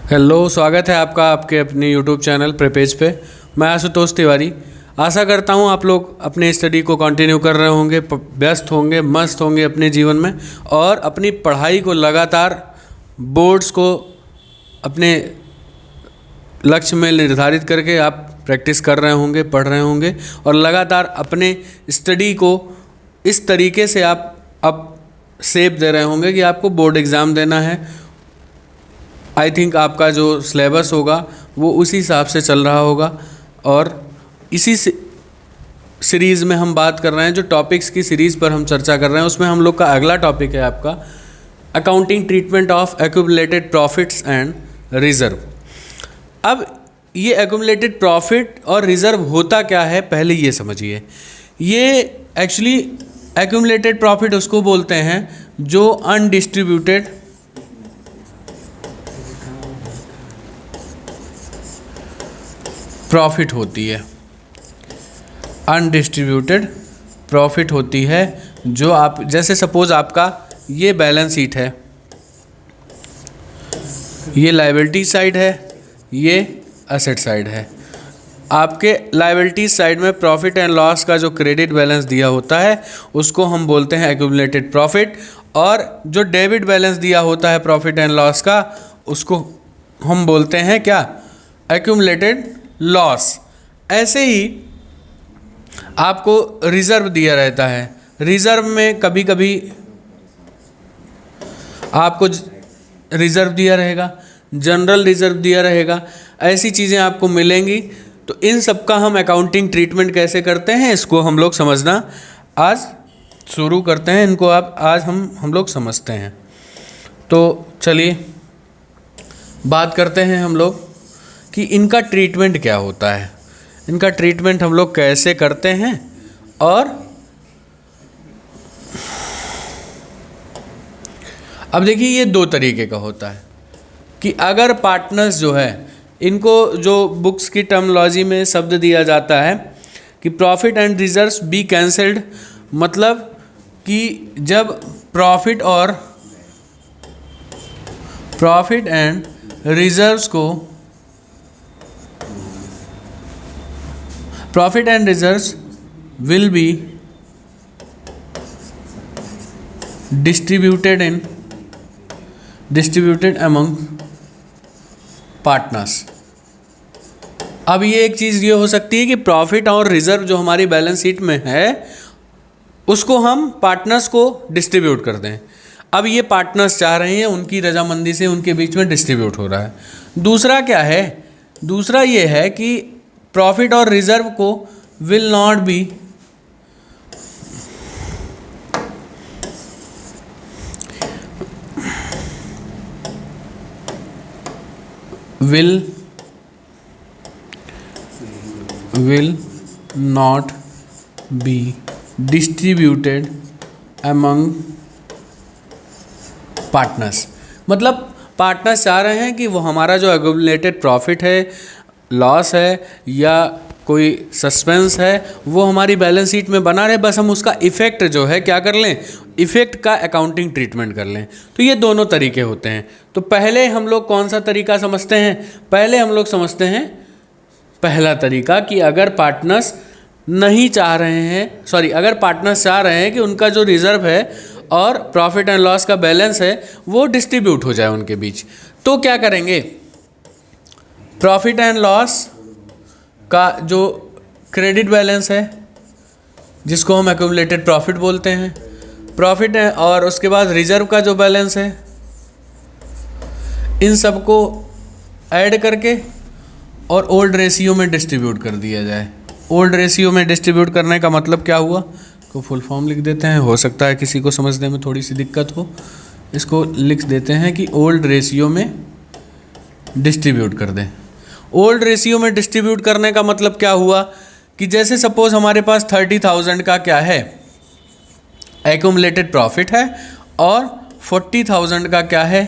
Hello, स्वागत है आपका आपके अपने यूट्यूब चैनल प्रेपेज पे। मैं आशुतोष तिवारी। आशा करता हूँ आप लोग अपने स्टडी को कंटिन्यू कर रहे होंगे, व्यस्त होंगे, मस्त होंगे अपने जीवन में और अपनी पढ़ाई को लगातार बोर्ड्स को अपने लक्ष्य में निर्धारित करके आप प्रैक्टिस कर रहे होंगे, पढ़ रहे होंगे और लगातार अपने स्टडी को इस तरीके से आप अब शेप दे रहे होंगे कि आपको बोर्ड एग्ज़ाम देना है। आई थिंक आपका जो सिलेबस होगा वो उसी हिसाब से चल रहा होगा और इसी सीरीज़ में हम बात कर रहे हैं। जो टॉपिक्स की सीरीज़ पर हम चर्चा कर रहे हैं उसमें हम लोग का अगला टॉपिक है आपका accounting treatment of accumulated profits and reserve. अब ये एक्यूमुलेटेड प्रॉफिट और रिज़र्व होता क्या है पहले ये समझिए। ये एक्चुअली एक्यूमुलेटेड प्रॉफिट उसको बोलते हैं जो अनडिस्ट्रीब्यूटेड प्रॉफिट होती है। अनडिस्ट्रीब्यूटेड प्रॉफिट होती है जो आप जैसे सपोज आपका ये बैलेंस शीट है, ये लायबिलिटी साइड है, ये एसेट साइड है। आपके लायबिलिटी साइड में प्रॉफिट एंड लॉस का जो क्रेडिट बैलेंस दिया होता है उसको हम बोलते हैं एक्यूमुलेटेड प्रॉफिट, और जो डेबिट बैलेंस दिया होता है प्रॉफिट एंड लॉस का उसको हम बोलते हैं क्या, एक्यूमुलेटेड लॉस। ऐसे ही आपको रिज़र्व दिया रहता है। रिज़र्व में कभी कभी आपको रिज़र्व दिया रहेगा, जनरल रिज़र्व दिया रहेगा, ऐसी चीज़ें आपको मिलेंगी। तो इन सब का हम अकाउंटिंग ट्रीटमेंट कैसे करते हैं इसको हम लोग समझना आज शुरू करते हैं। इनको आज हम लोग समझते हैं। तो चलिए बात करते हैं हम लोग कि इनका ट्रीटमेंट क्या होता है, इनका ट्रीटमेंट हम लोग कैसे करते हैं। और अब देखिए ये दो तरीके का होता है कि अगर पार्टनर्स जो है इनको जो बुक्स की टर्मिनोलॉजी में शब्द दिया जाता है कि profit and reserves be cancelled, मतलब कि जब प्रॉफिट एंड रिजर्व्स को profit and reserves will be distributed among partners। अब ये एक चीज़ ये हो सकती है कि प्रॉफिट और रिजर्व जो हमारी बैलेंस शीट में है उसको हम पार्टनर्स को डिस्ट्रीब्यूट कर दें। अब ये पार्टनर्स चाह रहे हैं, उनकी रजामंदी से उनके बीच में डिस्ट्रीब्यूट हो रहा है। दूसरा क्या है, दूसरा ये है कि प्रॉफिट और रिजर्व को will not be distributed among partners. मतलब पार्टनर्स चाह रहे हैं कि वो हमारा जो एक्यूमुलेटेड प्रॉफिट है, लॉस है या कोई सस्पेंस है वो हमारी बैलेंस शीट में बना रहे, बस हम उसका इफ़ेक्ट जो है क्या कर लें, इफ़ेक्ट का अकाउंटिंग ट्रीटमेंट कर लें। तो ये दोनों तरीके होते हैं। तो पहले हम लोग कौन सा तरीका समझते हैं, पहले हम लोग समझते हैं पहला तरीका कि अगर पार्टनर्स नहीं चाह रहे हैं, अगर पार्टनर्स चाह रहे हैं कि उनका जो रिज़र्व है और प्रॉफिट एंड लॉस का बैलेंस है वो डिस्ट्रीब्यूट हो जाए उनके बीच, तो क्या करेंगे, प्रॉफिट एंड लॉस का जो क्रेडिट बैलेंस है जिसको हम एक्यूमुलेटेड प्रॉफिट बोलते हैं, प्रॉफिट है, और उसके बाद रिजर्व का जो बैलेंस है, इन सब को ऐड करके और ओल्ड रेशियो में डिस्ट्रीब्यूट कर दिया जाए। ओल्ड रेशियो में डिस्ट्रीब्यूट करने का मतलब क्या हुआ, को फुल फॉर्म लिख देते हैं, हो सकता है किसी को समझने में थोड़ी सी दिक्कत हो। इसको लिख देते हैं कि ओल्ड रेशियो में डिस्ट्रीब्यूट कर दें। ओल्ड रेशियो में डिस्ट्रीब्यूट करने का मतलब क्या हुआ कि जैसे सपोज हमारे पास 30,000 का क्या है, एक्यूमुलेटेड प्रॉफिट है और 40,000 का क्या है,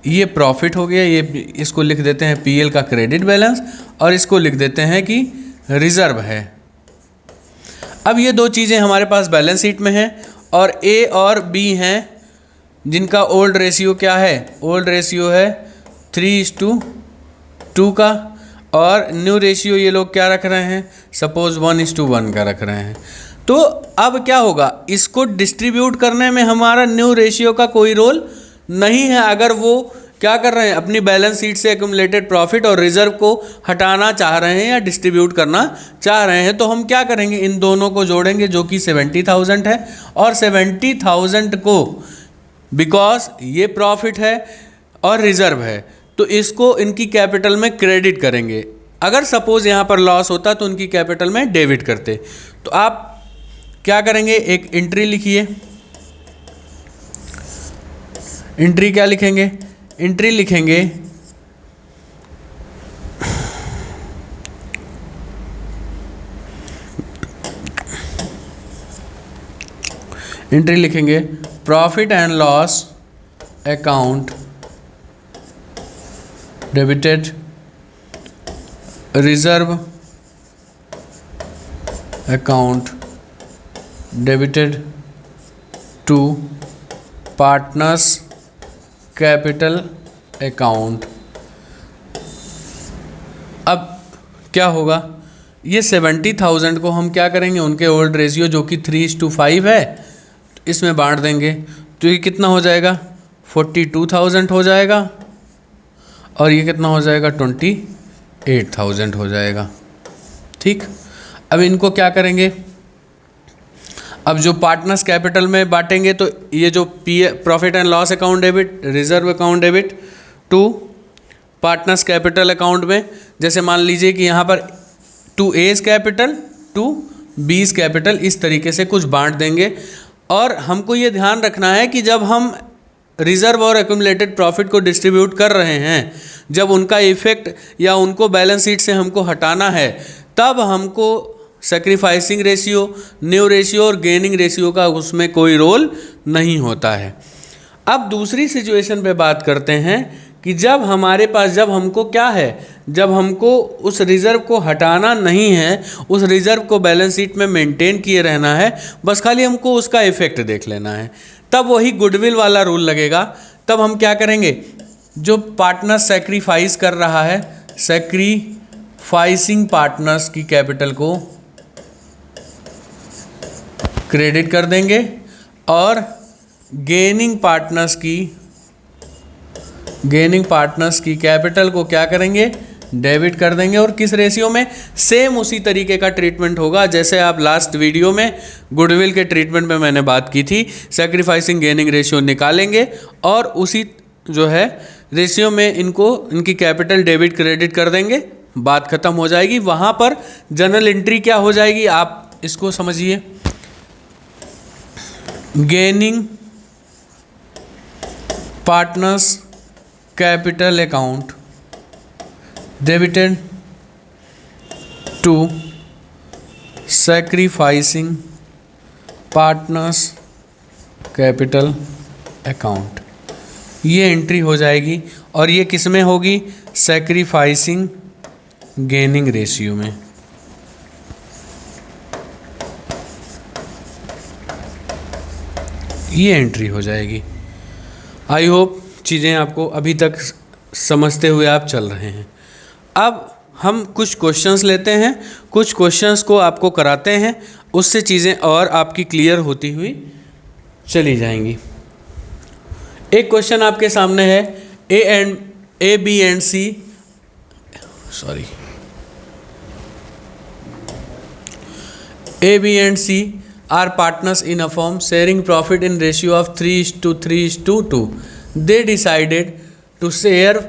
ये प्रॉफिट हो गया। ये इसको लिख देते हैं पीएल का क्रेडिट बैलेंस और इसको लिख देते हैं कि रिजर्व है। अब ये दो चीज़ें हमारे पास बैलेंस शीट में हैं और ए और बी हैं जिनका ओल्ड रेशियो क्या है, ओल्ड रेशियो है 3:2 का, और न्यू रेशियो ये लोग क्या रख रहे हैं, सपोज 1:1 का रख रहे हैं। तो अब क्या होगा, इसको डिस्ट्रीब्यूट करने में हमारा न्यू रेशियो का कोई रोल नहीं है। अगर वो क्या कर रहे हैं, अपनी बैलेंस शीट से एक्यूमुलेटेड प्रॉफिट और रिजर्व को हटाना चाह रहे हैं या डिस्ट्रीब्यूट करना चाह रहे हैं, तो हम क्या करेंगे, इन दोनों को जोड़ेंगे जो कि 70,000 है, और 70,000 को, बिकॉज ये प्रॉफिट है और रिजर्व है, तो इसको इनकी कैपिटल में क्रेडिट करेंगे। अगर सपोज यहाँ पर लॉस होता तो उनकी कैपिटल में डेबिट करते। तो आप क्या करेंगे, एक एंट्री लिखिए। एंट्री क्या लिखेंगे, एंट्री लिखेंगे profit and loss account debited, reserve account debited to partners capital account. अब क्या होगा, ये 70,000 को हम क्या करेंगे, उनके ओल्ड रेशियो जो कि 3:5 है, इसमें बांट देंगे। तो ये कितना हो जाएगा, 42,000 हो जाएगा, और ये कितना हो जाएगा, 28,000 हो जाएगा। ठीक, अब इनको क्या करेंगे, अब जो पार्टनर्स कैपिटल में बांटेंगे, तो ये जो profit and loss account debit, reserve account debit to partners capital account में, जैसे मान लीजिए कि यहाँ पर to A's capital to B's capital, इस तरीके से कुछ बांट देंगे। और हमको ये ध्यान रखना है कि जब हम रिजर्व और एक्यूमुलेटेड प्रॉफिट को डिस्ट्रीब्यूट कर रहे हैं, जब उनका इफेक्ट या उनको बैलेंस शीट से हमको हटाना है, तब हमको सैक्रिफाइसिंग रेशियो, न्यू रेशियो और गेनिंग रेशियो का उसमें कोई रोल नहीं होता है। अब दूसरी सिचुएशन पे बात करते हैं कि जब हमारे पास, जब हमको क्या है, जब हमको उस रिज़र्व को हटाना नहीं है, उस रिज़र्व को बैलेंस शीट में मेंटेन किए रहना है, बस खाली हमको उसका इफेक्ट देख लेना है, तब वही गुडविल वाला रूल लगेगा। तब हम क्या करेंगे, जो पार्टनर सैक्रिफाइस कर रहा है, सैक्रिफाइसिंग पार्टनर्स की कैपिटल को क्रेडिट कर देंगे, और गेनिंग पार्टनर्स की कैपिटल को क्या करेंगे, डेबिट कर देंगे। और किस रेशियो में, सेम उसी तरीके का ट्रीटमेंट होगा जैसे आप लास्ट वीडियो में गुडविल के ट्रीटमेंट में मैंने बात की थी। सैक्रिफाइसिंग गेनिंग रेशियो निकालेंगे और उसी जो है रेशियो में इनकी कैपिटल डेबिट क्रेडिट कर देंगे, बात खत्म हो जाएगी। वहाँ पर जनरल एंट्री क्या हो जाएगी, आप इसको समझिए, gaining partners capital account debited to sacrificing partners capital account, ये एंट्री हो जाएगी। और ये किस में होगी, सैक्रिफाइसिंग गेनिंग रेशियो में। ये एंट्री हो जाएगी। आई होप चीज़ें आपको अभी तक समझते हुए आप चल रहे हैं। अब हम कुछ क्वेश्चंस लेते हैं, कुछ क्वेश्चंस को आपको कराते हैं, उससे चीज़ें और आपकी क्लियर होती हुई चली जाएंगी। एक क्वेश्चन आपके सामने है, A B and C are partners in a firm sharing profit in ratio of 3:3:2. They decided to share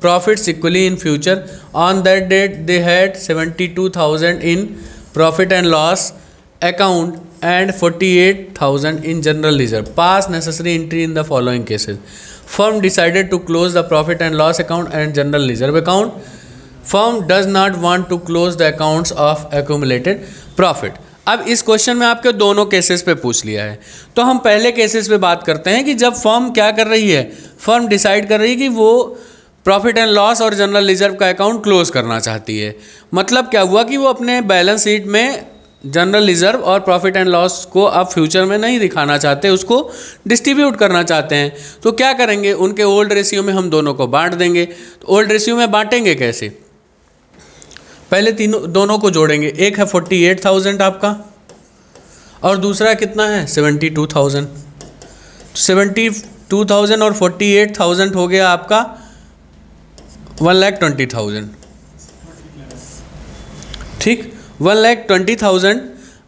profits equally in future. On that date, they had 72,000 in profit and loss account and 48,000 in general reserve. Pass necessary entry in the following cases. Firm decided to close the profit and loss account and general reserve account. Firm does not want to close the accounts of accumulated profit. अब इस question में आपके दोनों cases पे पूछ लिया है, तो हम पहले केसेस पे बात करते हैं कि जब फर्म क्या कर रही है, फर्म डिसाइड कर रही है कि वो प्रॉफिट एंड लॉस और जनरल रिजर्व का अकाउंट क्लोज करना चाहती है। मतलब क्या हुआ कि वो अपने बैलेंस शीट में जनरल रिजर्व और प्रॉफिट एंड लॉस को आप फ्यूचर में नहीं दिखाना चाहते, उसको डिस्ट्रीब्यूट करना चाहते हैं, तो क्या करेंगे, उनके ओल्ड रेशियो में हम दोनों को बांट देंगे। तो ओल्ड रेशियो में बांटेंगे कैसे, पहले दोनों को जोड़ेंगे। एक है 48,000 आपका और दूसरा कितना है 72,000। 72,000 और 48,000 हो गया आपका 1,20,000। ठीक, 1,20,000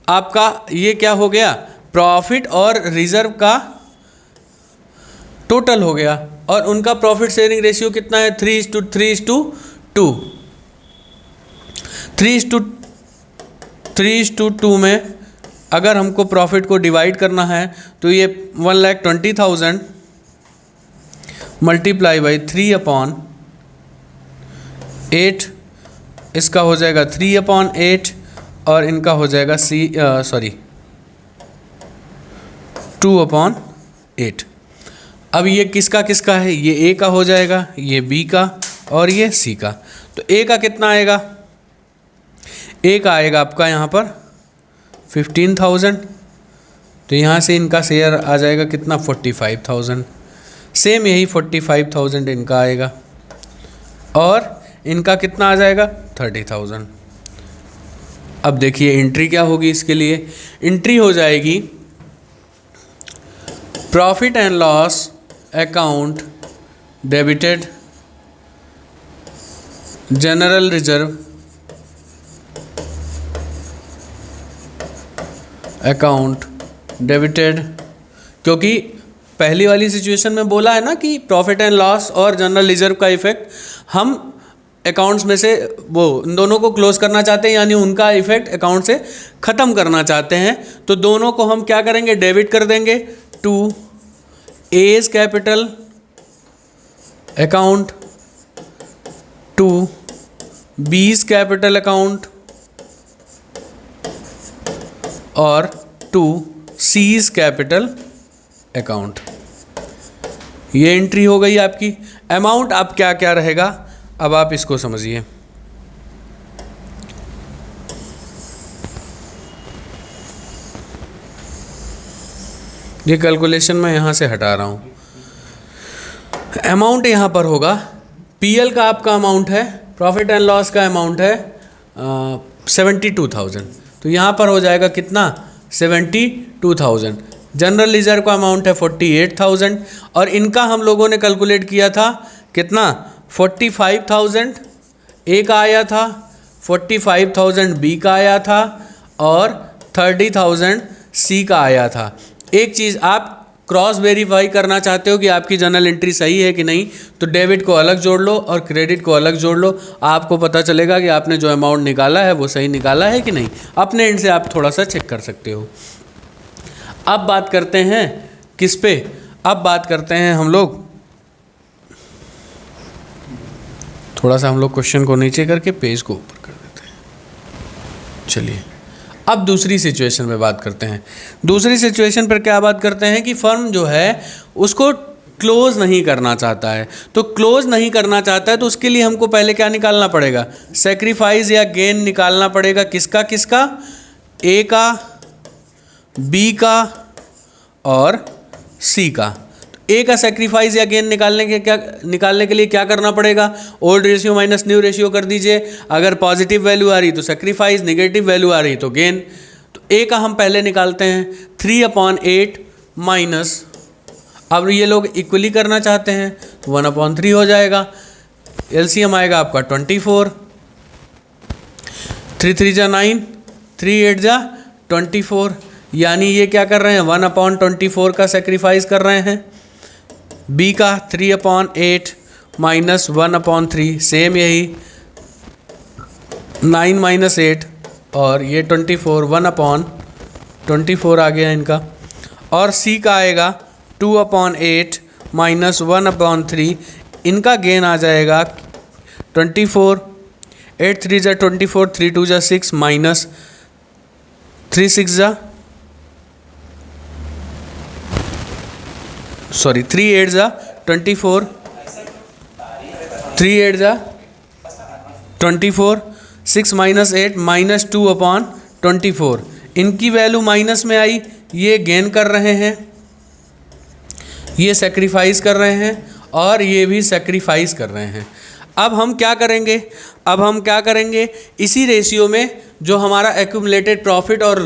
आपका ये क्या हो गया, प्रॉफिट और रिजर्व का टोटल हो गया। और उनका प्रॉफिट शेयरिंग रेशियो कितना है 3:3:2। 3:2 में अगर हमको प्रॉफिट को डिवाइड करना है तो ये 1,20,000 मल्टीप्लाई बाई 3/8, इसका हो जाएगा 3/8 और इनका हो जाएगा 2/8। अब ये किसका किसका है, ये ए का हो जाएगा, ये बी का और ये सी का। तो ए का कितना आएगा, ए का आएगा आपका यहाँ पर 15,000। तो यहाँ से इनका शेयर आ जाएगा कितना 45,000। सेम यही 45,000 इनका आएगा और इनका कितना आ जाएगा 30,000। अब देखिए एंट्री क्या होगी इसके लिए, एंट्री हो जाएगी profit and loss account debited general reserve account debited, क्योंकि पहली वाली सिचुएशन में बोला है ना कि प्रॉफिट एंड लॉस और जनरल रिजर्व का इफेक्ट हम अकाउंट्स में से वो इन दोनों को क्लोज करना चाहते हैं, यानी उनका इफेक्ट अकाउंट से ख़त्म करना चाहते हैं। तो दोनों को हम क्या करेंगे, डेबिट कर देंगे to A's capital account, to B's capital account और टू सीज कैपिटल अकाउंट। ये एंट्री हो गई आपकी। अमाउंट अब क्या क्या रहेगा, अब आप इसको समझिए। ये कैलकुलेशन मैं यहाँ से हटा रहा हूँ। अमाउंट यहाँ पर होगा, पीएल का आपका अमाउंट है, प्रॉफिट एंड लॉस का अमाउंट है 72,000। तो यहाँ पर हो जाएगा कितना 72,000। जनरल रिजर्व का अमाउंट है 48,000 और इनका हम लोगों ने कैलकुलेट किया था कितना 45,000 ए का आया था, 45,000 बी का आया था और 30,000 सी का आया था। एक चीज़ आप क्रॉस वेरीफाई करना चाहते हो कि आपकी जर्नल एंट्री सही है कि नहीं, तो डेबिट को अलग जोड़ लो और क्रेडिट को अलग जोड़ लो, आपको पता चलेगा कि आपने जो अमाउंट निकाला है वो सही निकाला है कि नहीं। अपने एंड से आप थोड़ा सा चेक कर सकते हो। अब बात करते हैं किस पे, अब बात करते हैं हम लोग, थोड़ा सा हम लोग क्वेश्चन को नीचे करके पेज को ऊपर कर देते हैं। चलिए अब दूसरी सिचुएशन में बात करते हैं। दूसरी सिचुएशन पर क्या बात करते हैं कि फर्म जो है उसको क्लोज नहीं करना चाहता है। तो क्लोज नहीं करना चाहता है तो उसके लिए हमको पहले क्या निकालना पड़ेगा, सेक्रीफाइस या गेन निकालना पड़ेगा। किसका किसका, ए का, बी का और सी का। ए का सेक्रीफाइस या गेन निकालने के लिए क्या करना पड़ेगा, old ratio minus new ratio कर दीजिए। अगर पॉजिटिव वैल्यू आ रही तो सेक्रीफाइस, नेगेटिव वैल्यू आ रही तो गेन। तो ए का हम पहले निकालते हैं 3/8 माइनस, अब ये लोग इक्वली करना चाहते हैं तो 1/3 हो जाएगा। एलसीएम आएगा आपका 24, 3 3 जा 9, 3 8 जा 24, यानी ये क्या कर रहे हैं 1/24 का सेक्रीफाइस कर रहे हैं। बी का 3/8 माइनस 1/3, सेम यही 9 माइनस 8 और ये 24, 1/24 आ गया इनका। और सी का आएगा 2/8 माइनस 1/3, इनका गेन आ जाएगा 24, 8 3 जा 24, 3 2 जा 6 माइनस 3 6 जा 3 8 जा 24, 3 8 जा 24, 6 माइनस 8 माइनस 2/24, 24, इनकी वैल्यू माइनस में आई, ये गेन कर रहे हैं, ये सेक्रीफाइस कर रहे हैं और ये भी सेक्रीफाइस कर रहे हैं। अब हम क्या करेंगे, इसी रेशियो में जो हमारा एक्यूमुलेटेड प्रॉफिट और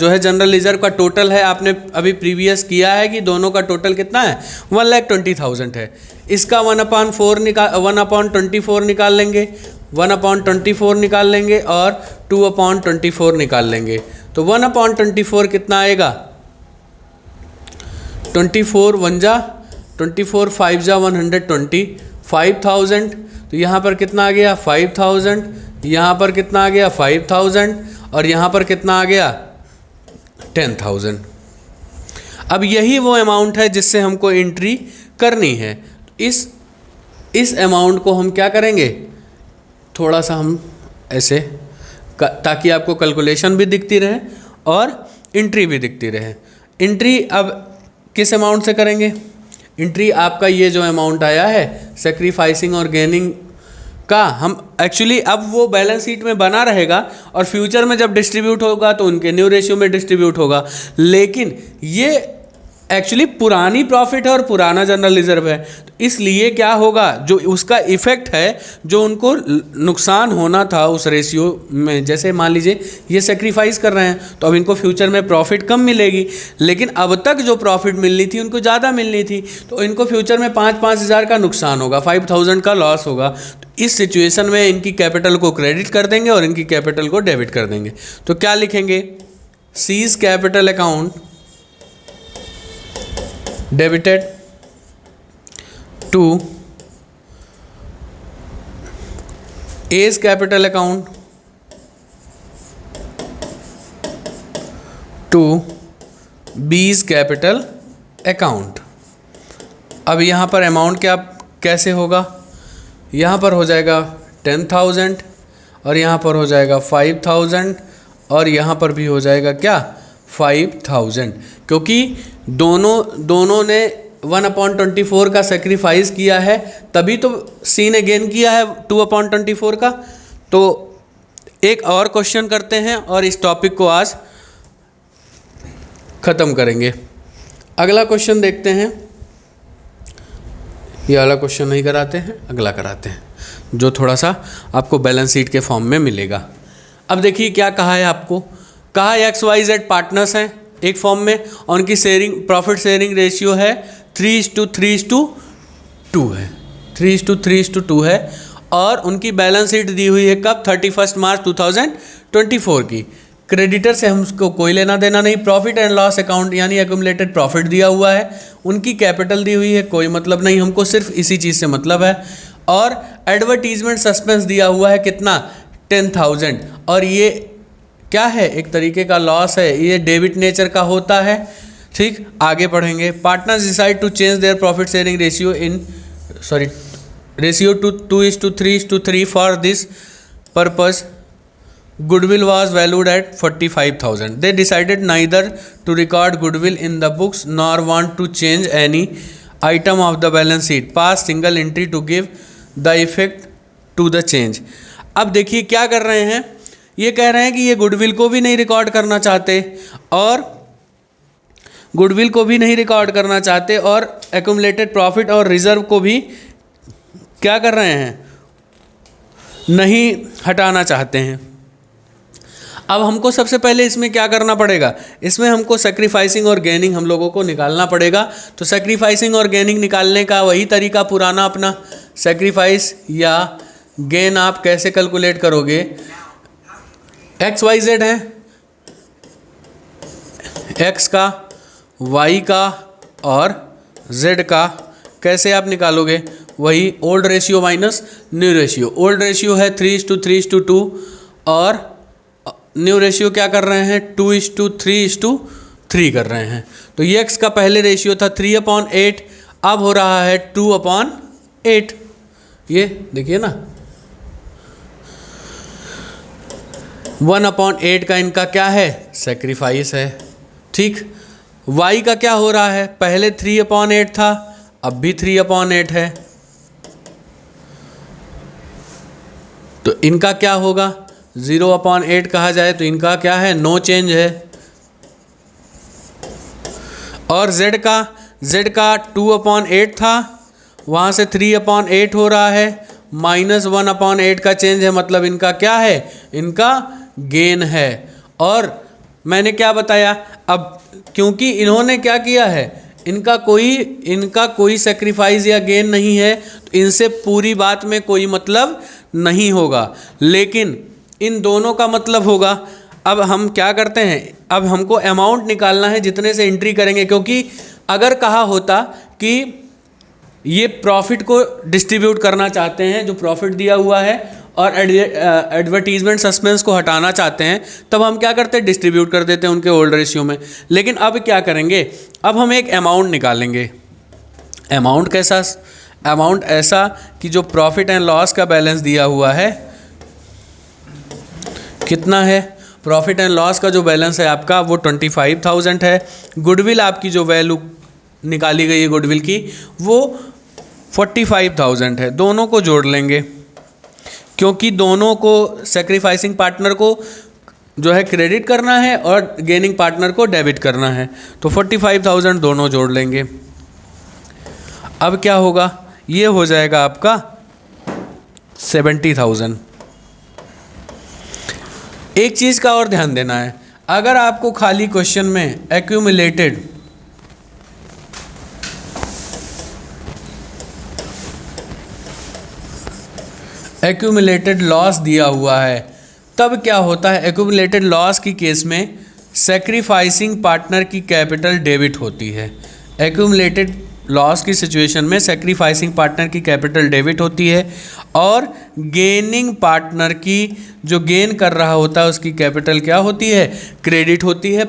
जो है जनरल रिजर्व का टोटल है, आपने अभी प्रीवियस किया है कि दोनों का टोटल कितना है, 1,20,000 है। इसका 1/24 निकाल लेंगे, 1/24 निकाल लेंगे और 2/24 निकाल लेंगे। तो 1/24 कितना आएगा, 24 1 जा 24, 5 जा 120, 5,000। तो यहाँ पर कितना आ गया 5,000, यहाँ पर कितना आ गया 5,000 और यहाँ पर कितना आ गया 10,000। अब यही वो अमाउंट है जिससे हमको एंट्री करनी है। इस अमाउंट को हम क्या करेंगे, थोड़ा सा हम ऐसे ताकि आपको कैलकुलेशन भी दिखती रहे और एंट्री भी दिखती रहे। एंट्री अब किस अमाउंट से करेंगे, एंट्री आपका ये जो अमाउंट आया है सेक्रीफाइसिंग और गेनिंग का, हम एक्चुअली अब वो बैलेंस शीट में बना रहेगा और फ्यूचर में जब डिस्ट्रीब्यूट होगा तो उनके न्यू रेशियो में डिस्ट्रीब्यूट होगा। लेकिन ये एक्चुअली पुरानी प्रॉफिट है और पुराना जनरल रिजर्व है, तो इसलिए क्या होगा, जो उसका इफेक्ट है, जो उनको नुकसान होना था उस रेशियो में, जैसे मान लीजिए ये सेक्रीफाइस कर रहे हैं तो अब इनको फ्यूचर में प्रॉफिट कम मिलेगी, लेकिन अब तक जो प्रॉफिट मिलनी थी उनको ज़्यादा मिलनी थी, तो इनको फ्यूचर में 5-5 हज़ार का नुकसान होगा, 5,000 का लॉस होगा। तो इस सिचुएशन में इनकी कैपिटल को क्रेडिट कर देंगे और इनकी कैपिटल को डेबिट कर देंगे। तो क्या लिखेंगे, C's capital account debited to A's capital account to B's capital account. अब यहाँ पर अमाउंट क्या कैसे होगा, यहाँ पर हो जाएगा 10,000 और यहाँ पर हो जाएगा 5,000 और यहाँ पर भी हो जाएगा क्या 5,000, क्योंकि दोनों ने 1/24 का सेक्रीफाइस किया है, तभी तो सी ने गेन किया है 2/24 का। तो एक और क्वेश्चन करते हैं और इस टॉपिक को आज ख़त्म करेंगे। अगला क्वेश्चन देखते हैं, ये वाला क्वेश्चन नहीं कराते हैं, अगला कराते हैं जो थोड़ा सा आपको बैलेंस शीट के फॉर्म में मिलेगा। अब देखिए क्या कहा है, आपको कहा XYZ पार्टनर्स हैं एक फॉर्म में और उनकी प्रॉफिट शेयरिंग रेशियो है 3:3:2 है, 3:3:2 है और उनकी बैलेंस शीट दी हुई है कब, 31 मार्च 2024 की। क्रेडिटर से हमको कोई लेना देना नहीं, प्रॉफिट एंड लॉस अकाउंट यानी एक्यूमुलेटेड प्रॉफिट दिया हुआ है, उनकी कैपिटल दी हुई है, कोई मतलब नहीं, हमको सिर्फ इसी चीज़ से मतलब है। और एडवर्टीजमेंट सस्पेंस दिया हुआ है कितना 10,000 और ये क्या है, एक तरीके का लॉस है, ये डेबिट नेचर का होता है। ठीक, आगे पढ़ेंगे। Partners decide to change their profit sharing ratio to 2:3:3 for this purpose goodwill was valued at 45,000. They decided neither to record goodwill in the books nor want to change any item of the balance sheet. Pass single entry to give the effect to the change. अब देखिए क्या कर रहे हैं, ये कह रहे हैं कि ये गुडविल को भी नहीं रिकॉर्ड करना चाहते और एक्यूमुलेटेड प्रॉफिट और रिजर्व को भी क्या कर रहे हैं, नहीं हटाना चाहते हैं। अब हमको सबसे पहले इसमें क्या करना पड़ेगा, इसमें हमको सेक्रीफाइसिंग और गेनिंग हम लोगों को निकालना पड़ेगा। तो सेक्रीफाइसिंग और गेनिंग निकालने का वही तरीका पुराना अपना, सेक्रीफाइस या गेन आप कैसे कैलकुलेट करोगे, XYZ है, X का, Y का और Z का, कैसे आप निकालोगे, वही old ratio minus new ratio. Old ratio है 3:3:2 और न्यू रेशियो क्या कर रहे हैं 2:3:3 कर रहे हैं। तो ये X का पहले रेशियो था 3/8, अब हो रहा है 2/8। ये देखिए ना 1/8 का इनका क्या है, सेक्रीफाइस है। ठीक, Y का क्या हो रहा है, पहले 3/8 था, अब भी 3/8 है, तो इनका क्या होगा 0/8 कहा जाए तो इनका क्या है, नो चेंज है। और z का 2/8 था, वहाँ से 3/8 हो रहा है, -1/8 का चेंज है, मतलब इनका क्या है, इनका गेन है। और मैंने क्या बताया, अब क्योंकि इन्होंने क्या किया है, इनका कोई सेक्रीफाइस या गेन नहीं है, तो इनसे पूरी बात में कोई मतलब नहीं होगा, लेकिन इन दोनों का मतलब होगा। अब हम क्या करते हैं, अब हमको अमाउंट निकालना है जितने से एंट्री करेंगे, क्योंकि अगर कहा होता कि ये प्रॉफिट को डिस्ट्रीब्यूट करना चाहते हैं, जो प्रॉफिट दिया हुआ है, और एडवर्टीजमेंट सस्पेंस को हटाना चाहते हैं, तब हम क्या करते हैं, डिस्ट्रीब्यूट कर देते हैं उनके ओल्ड रेशियो में। लेकिन अब क्या करेंगे, अब हम एक अमाउंट निकालेंगे। अमाउंट कैसा, अमाउंट ऐसा कि जो प्रॉफिट एंड लॉस का बैलेंस दिया हुआ है, कितना है, प्रॉफिट एंड लॉस का जो बैलेंस है आपका वो 25,000 है। गुडविल आपकी जो वैल्यू निकाली गई है गुडविल की, वो 45,000 है। दोनों को जोड़ लेंगे, क्योंकि दोनों को सेक्रीफाइसिंग पार्टनर को जो है क्रेडिट करना है और गेनिंग पार्टनर को डेबिट करना है, तो 45,000 दोनों जोड़ लेंगे। अब क्या होगा, ये हो जाएगा आपका 70,000। एक चीज़ का और ध्यान देना है, अगर आपको खाली क्वेश्चन में एक्यूमुलेटेड लॉस दिया हुआ है, तब क्या होता है, एक्यूमुलेटेड लॉस की केस में सेक्रीफाइसिंग पार्टनर की कैपिटल डेबिट होती है। एक्यूमुलेटेड लॉस की सिचुएशन में सेक्रीफाइसिंग पार्टनर की कैपिटल डेबिट होती है, और गेनिंग पार्टनर की जो गेन कर रहा होता है उसकी कैपिटल क्या होती है, क्रेडिट होती है।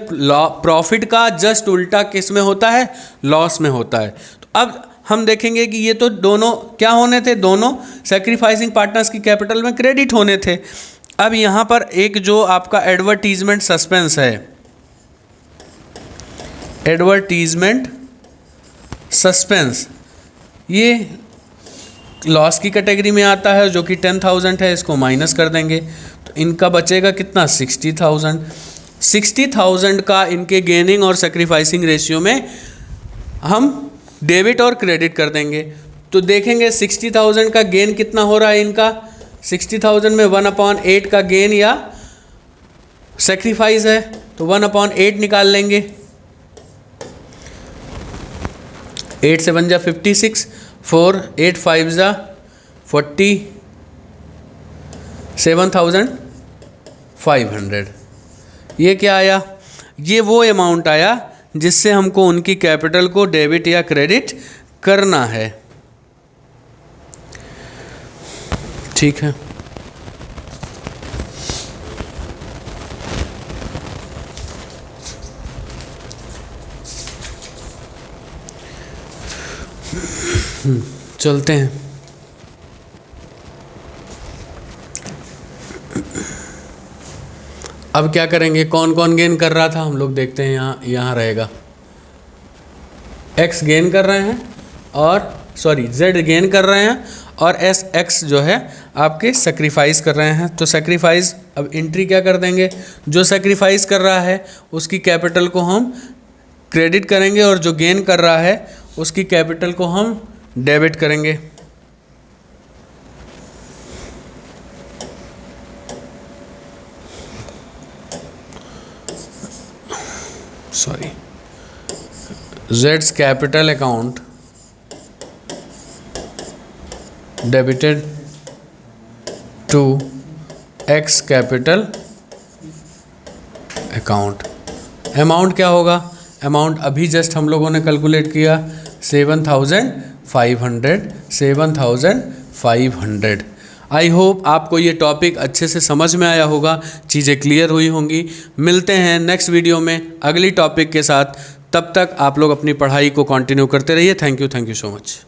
प्रॉफिट का जस्ट उल्टा किस में होता है, लॉस में होता है। तो अब हम देखेंगे कि ये तो दोनों क्या होने थे, दोनों सेक्रीफाइसिंग पार्टनर्स की कैपिटल में क्रेडिट होने थे। अब यहाँ पर एक जो आपका एडवर्टीजमेंट सस्पेंस है, एडवर्टीजमेंट सस्पेंस, ये लॉस की कैटेगरी में आता है, जो कि 10,000 है, इसको माइनस कर देंगे तो इनका बचेगा कितना, 60,000। 60,000 का इनके गेनिंग और सेक्रीफाइसिंग रेशियो में हम डेबिट और क्रेडिट कर देंगे, तो देखेंगे 60,000 का गेन कितना हो रहा है इनका। 60,000 में 1/8 का गेन या सेक्रीफाइस है, तो 1/8 निकाल लेंगे। 8 से 1 जा 56, 4 8 5 जा 40, 7,500। ये क्या आया, ये वो अमाउंट आया जिससे हमको उनकी कैपिटल को डेबिट या क्रेडिट करना है। ठीक है, चलते हैं। अब क्या करेंगे, कौन कौन गेन कर रहा था हम लोग देखते हैं। यहाँ रहेगा, x गेन कर रहे हैं, और सॉरी z गेन कर रहे हैं, और x जो है आपके सेक्रीफाइस कर रहे हैं। तो सेक्रीफाइस, अब एंट्री क्या कर देंगे, जो सेक्रीफाइस कर रहा है उसकी कैपिटल को हम क्रेडिट करेंगे, और जो गेन कर रहा है उसकी कैपिटल को हम डेबिट करेंगे। Sorry, Z's capital account debited to X capital account. Amount क्या होगा, अमाउंट अभी जस्ट हम लोगों ने कैलकुलेट किया, 7,500। आई होप आपको ये टॉपिक अच्छे से समझ में आया होगा, चीज़ें क्लियर हुई होंगी। मिलते हैं नेक्स्ट वीडियो में अगली टॉपिक के साथ, तब तक आप लोग अपनी पढ़ाई को कंटिन्यू करते रहिए। Thank you so much.